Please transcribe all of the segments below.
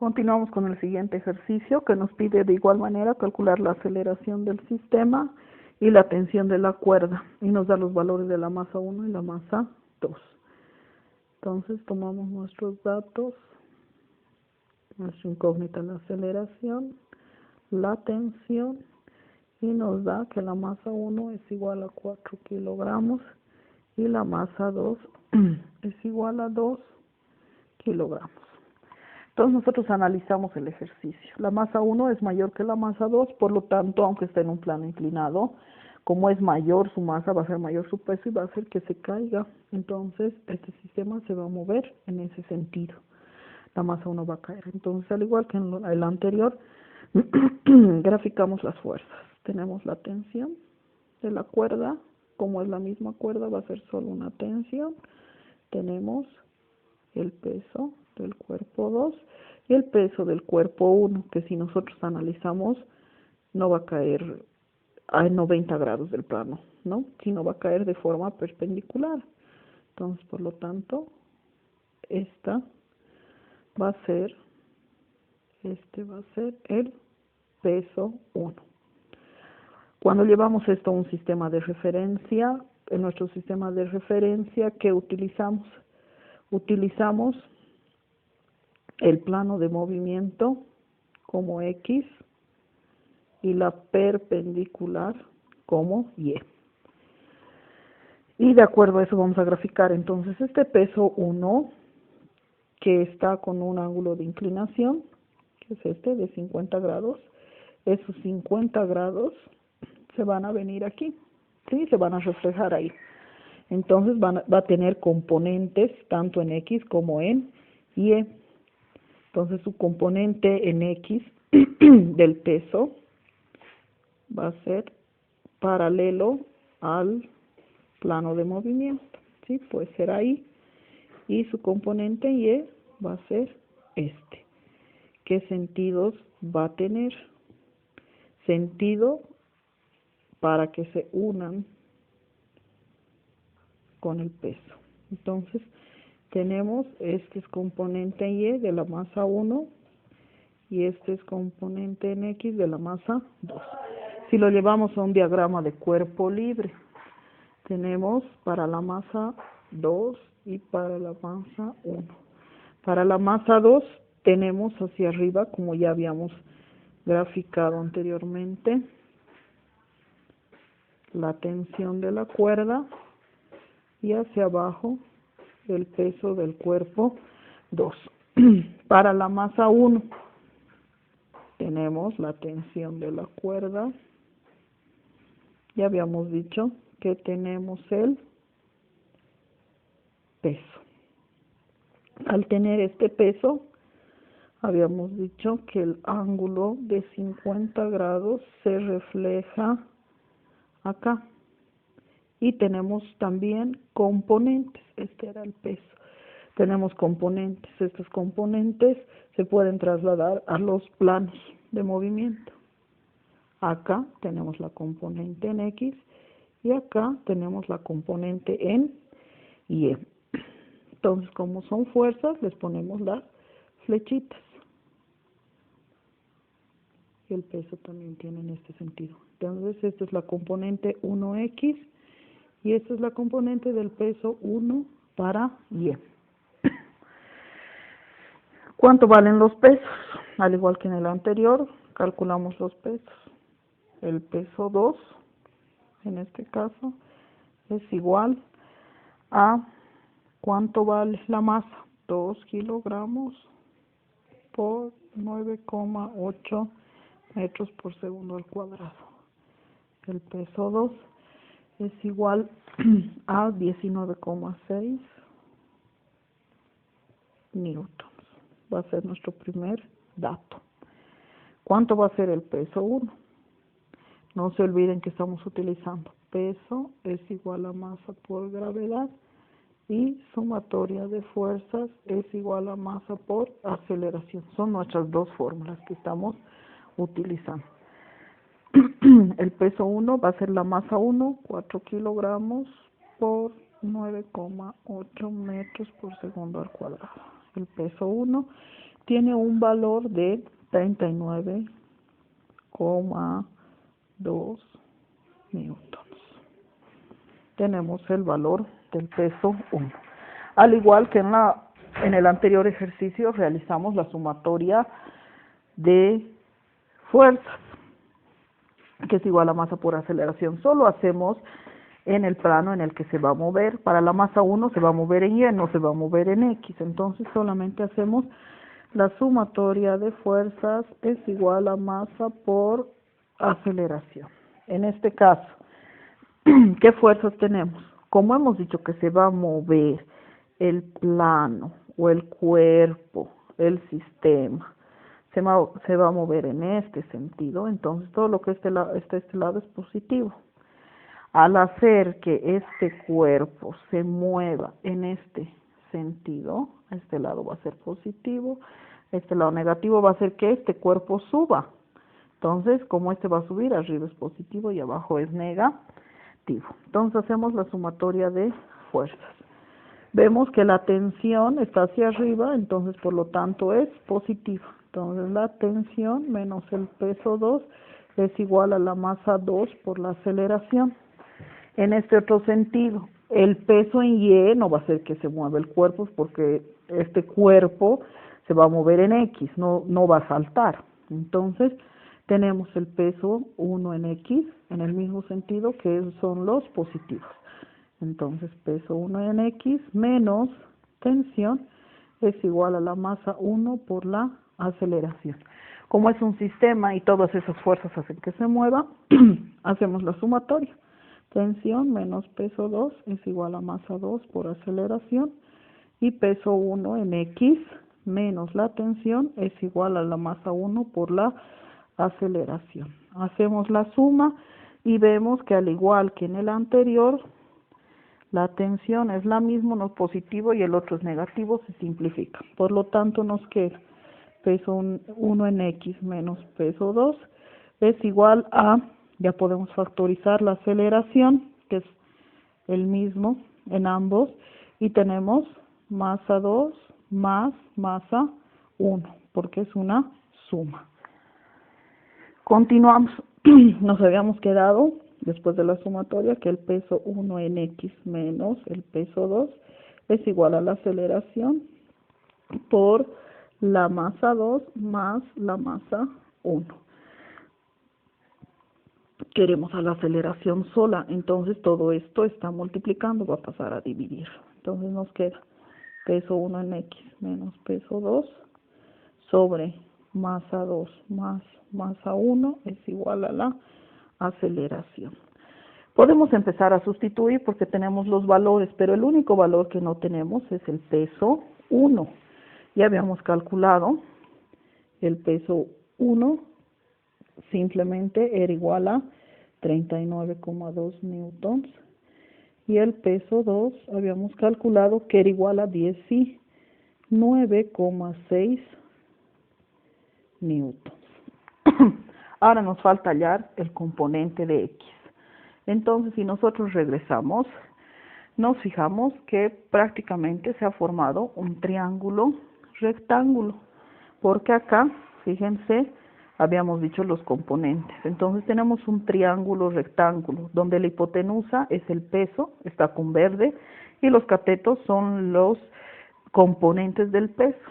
Continuamos con el siguiente ejercicio que nos pide de igual manera calcular la aceleración del sistema y la tensión de la cuerda y nos da los valores de la masa 1 y la masa 2. Entonces tomamos nuestros datos, nuestra incógnita, la aceleración, la tensión y nos da que la masa 1 es igual a 4 kilogramos y la masa 2 es igual a 2 kilogramos. Entonces nosotros analizamos el ejercicio. La masa 1 es mayor que la masa 2, por lo tanto, aunque esté en un plano inclinado, como es mayor su masa, va a ser mayor su peso y va a hacer que se caiga. Entonces, este sistema se va a mover en ese sentido. La masa 1 va a caer. Entonces, al igual que en el anterior, graficamos las fuerzas. Tenemos la tensión de la cuerda. Como es la misma cuerda, va a ser solo una tensión. Tenemos el peso del cuerpo 2 y el peso del cuerpo 1, que si nosotros analizamos no va a caer a 90 grados del plano, ¿no? Sino va a caer de forma perpendicular. Entonces, por lo tanto, esta va a ser, este va a ser el peso 1. Cuando llevamos esto a un sistema de referencia, en nuestro sistema de referencia, ¿qué utilizamos? Utilizamos el plano de movimiento como X y la perpendicular como Y. Y de acuerdo a eso vamos a graficar entonces este peso 1 que está con un ángulo de inclinación, que es este de 50 grados, esos 50 grados se van a venir aquí, ¿sí? Se van a reflejar ahí. Entonces va a tener componentes tanto en X como en Y. Entonces su componente en X del peso va a ser paralelo al plano de movimiento, ¿sí? Puede ser ahí. Y su componente Y va a ser este. ¿Qué sentidos va a tener? Sentido para que se unan con el peso. Entonces, tenemos este es componente Y de la masa 1 y este es componente en X de la masa 2. Si lo llevamos a un diagrama de cuerpo libre, tenemos para la masa 2 y para la masa 1. Para la masa 2 tenemos hacia arriba, como ya habíamos graficado anteriormente, la tensión de la cuerda y hacia abajo el peso del cuerpo 2. Para la masa 1 tenemos la tensión de la cuerda. Ya habíamos dicho que tenemos el peso. Al tener este peso, habíamos dicho que el ángulo de 50 grados se refleja acá. Y tenemos también componentes, este era el peso. Tenemos componentes, estos componentes se pueden trasladar a los planos de movimiento. Acá tenemos la componente en X y acá tenemos la componente en Y. Entonces, como son fuerzas, les ponemos las flechitas. Y el peso también tiene en este sentido. Entonces, esta es la componente 1X y esta es la componente del peso 1 para Y. ¿Cuánto valen los pesos? Al igual que en el anterior, calculamos los pesos. El peso 2, en este caso, es igual a ¿cuánto vale la masa? 2 kilogramos por 9,8 metros por segundo al cuadrado. El peso 2 es igual a 19,6 newtons. Va a ser nuestro primer dato. ¿Cuánto va a ser el peso 1? No se olviden que estamos utilizando peso es igual a masa por gravedad y sumatoria de fuerzas es igual a masa por aceleración. Son nuestras dos fórmulas que estamos utilizando. El peso 1 va a ser la masa 1, 4 kilogramos por 9,8 metros por segundo al cuadrado. El peso 1 tiene un valor de 39,2 newtons. Tenemos el valor del peso 1. Al igual que en el anterior ejercicio realizamos la sumatoria de fuerzas, que es igual a masa por aceleración. Solo hacemos en el plano en el que se va a mover. Para la masa 1 se va a mover en Y, no se va a mover en X. Entonces solamente hacemos la sumatoria de fuerzas es igual a masa por aceleración. En este caso, ¿qué fuerzas tenemos? Como hemos dicho que se va a mover el plano o el cuerpo, el sistema, se va a mover en este sentido, entonces todo lo que este lado es positivo. Al hacer que este cuerpo se mueva en este sentido, este lado va a ser positivo, este lado negativo va a hacer que este cuerpo suba. Entonces, como este va a subir, arriba es positivo y abajo es negativo. Entonces hacemos la sumatoria de fuerzas. Vemos que la tensión está hacia arriba, entonces por lo tanto es positiva. Entonces la tensión menos el peso 2 es igual a la masa 2 por la aceleración. En este otro sentido, el peso en Y no va a hacer que se mueva el cuerpo porque este cuerpo se va a mover en X, no va a saltar. Entonces tenemos el peso 1 en X en el mismo sentido que son los positivos. Entonces peso 1 en X menos tensión es igual a la masa 1 por la aceleración. Como es un sistema y todas esas fuerzas hacen que se mueva, hacemos la sumatoria. Tensión menos peso 2 es igual a masa 2 por aceleración y peso 1 en X menos la tensión es igual a la masa 1 por la aceleración. Hacemos la suma y vemos que al igual que en el anterior, la tensión es la misma, uno es positivo y el otro es negativo, se simplifica. Por lo tanto nos queda peso 1 en X menos peso 2 es igual a, ya podemos factorizar la aceleración, que es el mismo en ambos, y tenemos masa 2 más masa 1, porque es una suma. Continuamos, nos habíamos quedado, después de la sumatoria, que el peso 1 en X menos el peso 2 es igual a la aceleración por la masa 2 más la masa 1. Queremos a la aceleración sola, entonces todo esto está multiplicando, va a pasar a dividir. Entonces nos queda peso 1 en X menos peso 2 sobre masa 2 más masa 1 es igual a la aceleración. Podemos empezar a sustituir porque tenemos los valores, pero el único valor que no tenemos es el peso 1. Ya habíamos calculado el peso 1, simplemente era igual a 39,2 newtons. Y el peso 2 habíamos calculado que era igual a 19,6 newtons. Ahora nos falta hallar el componente de X. Entonces, si nosotros regresamos, nos fijamos que prácticamente se ha formado un triángulo rectángulo, porque acá, fíjense, habíamos dicho los componentes. Entonces tenemos un triángulo rectángulo, donde la hipotenusa es el peso, está con verde, y los catetos son los componentes del peso.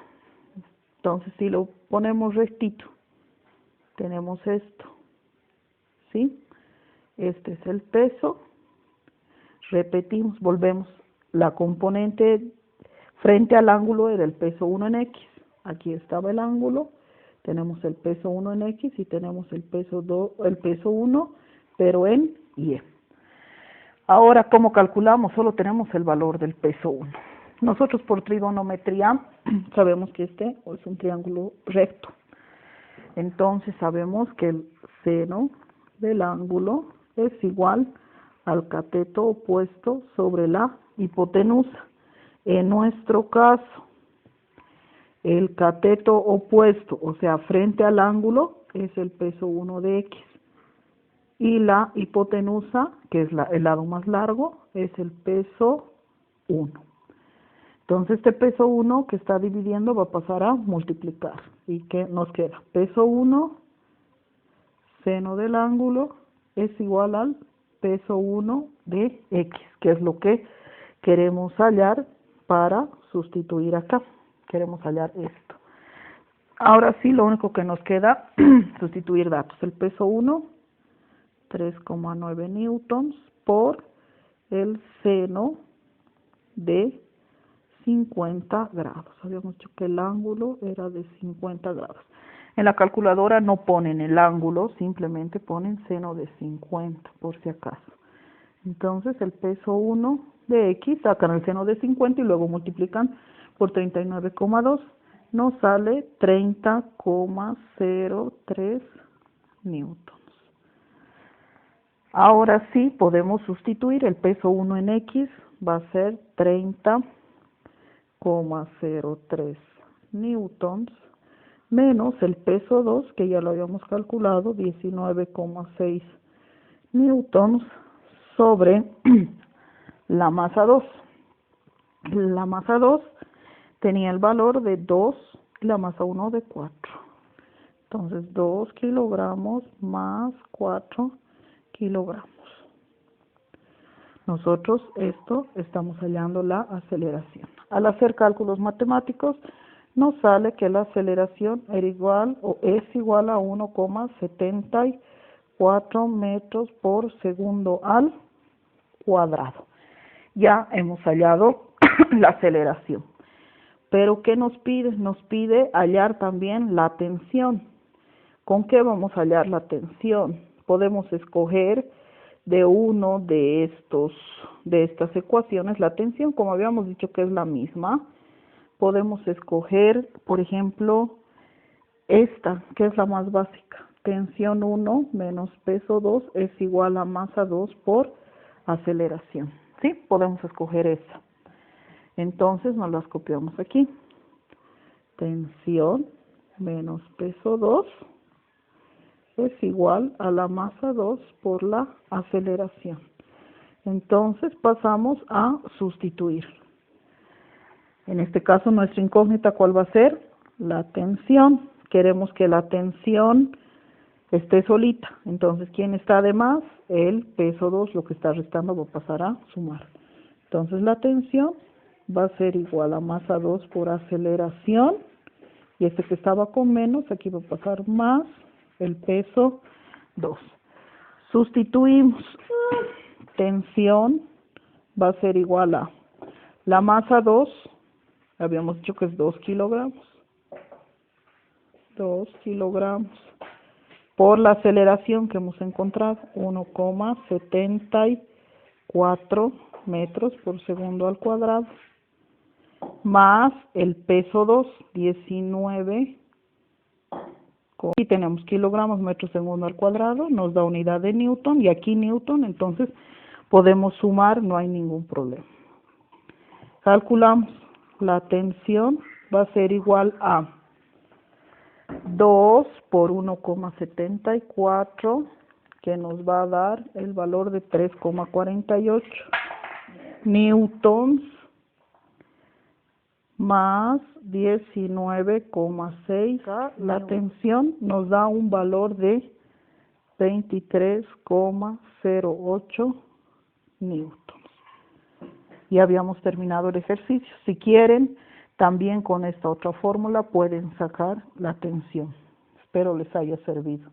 Entonces, si lo ponemos rectito, tenemos esto, ¿sí? Este es el peso. Repetimos, volvemos. La componente frente al ángulo era el peso 1 en X. Aquí estaba el ángulo. Tenemos el peso 1 en X y tenemos el peso 1, pero en Y. Ahora, ¿cómo calculamos? Solo tenemos el valor del peso 1. Nosotros por trigonometría sabemos que este es un triángulo recto. Entonces sabemos que el seno del ángulo es igual al cateto opuesto sobre la hipotenusa. En nuestro caso, el cateto opuesto, o sea, frente al ángulo, es el peso 1 de X. Y la hipotenusa, que es el lado más largo, es el peso 1. Entonces este peso 1 que está dividiendo va a pasar a multiplicar. ¿Y qué nos queda? Peso 1, seno del ángulo, es igual al peso 1 de X, que es lo que queremos hallar para sustituir acá. Queremos hallar esto. Ahora sí, lo único que nos queda, sustituir datos. El peso 1, 3,9 newtons por el seno de 50 grados. Habíamos dicho que el ángulo era de 50 grados. En la calculadora no ponen el ángulo, simplemente ponen seno de 50, por si acaso. Entonces el peso 1 de X, sacan el seno de 50 y luego multiplican por 39,2. Nos sale 30,03 newtons. Ahora sí podemos sustituir el peso 1 en X, va a ser 30,03 newtons menos el peso 2, que ya lo habíamos calculado, 19,6 newtons sobre la masa 2. La masa 2 tenía el valor de 2 y la masa 1 de 4. Entonces 2 kilogramos más 4 kilogramos. Nosotros esto estamos hallando la aceleración. Al hacer cálculos matemáticos nos sale que la aceleración era igual o es igual a 1,74 metros por segundo al cuadrado. Ya hemos hallado la aceleración. Pero ¿qué nos pide? Nos pide hallar también la tensión. ¿Con qué vamos a hallar la tensión? Podemos escoger de uno de estas ecuaciones la tensión, como habíamos dicho que es la misma. Podemos escoger, por ejemplo, esta, que es la más básica. Tensión 1 menos peso 2 es igual a masa 2 por aceleración. ¿Sí? Podemos escoger esa. Entonces nos las copiamos aquí. Tensión menos peso 2 es igual a la masa 2 por la aceleración. Entonces pasamos a sustituir. En este caso nuestra incógnita, ¿cuál va a ser? La tensión. Queremos que la tensión esté solita. Entonces, ¿quién está de más? El peso 2, lo que está restando va a pasar a sumar. Entonces la tensión va a ser igual a masa 2 por aceleración. Y este que estaba con menos, aquí va a pasar más el peso 2. Sustituimos. Tensión va a ser igual a la masa 2, habíamos dicho que es 2 kilogramos. 2 kilogramos por la aceleración que hemos encontrado, 1,74 metros por segundo al cuadrado, más el peso 2, 19. Y tenemos kilogramos metro segundo al cuadrado, nos da unidad de newton, y aquí newton, entonces podemos sumar, no hay ningún problema. Calculamos, la tensión va a ser igual a 2 por 1,74, que nos va a dar el valor de 3,48 newtons, más 19,6. La tensión nos da un valor de 23,08 newtons. Y habíamos terminado el ejercicio. Si quieren, también con esta otra fórmula pueden sacar la tensión. Espero les haya servido.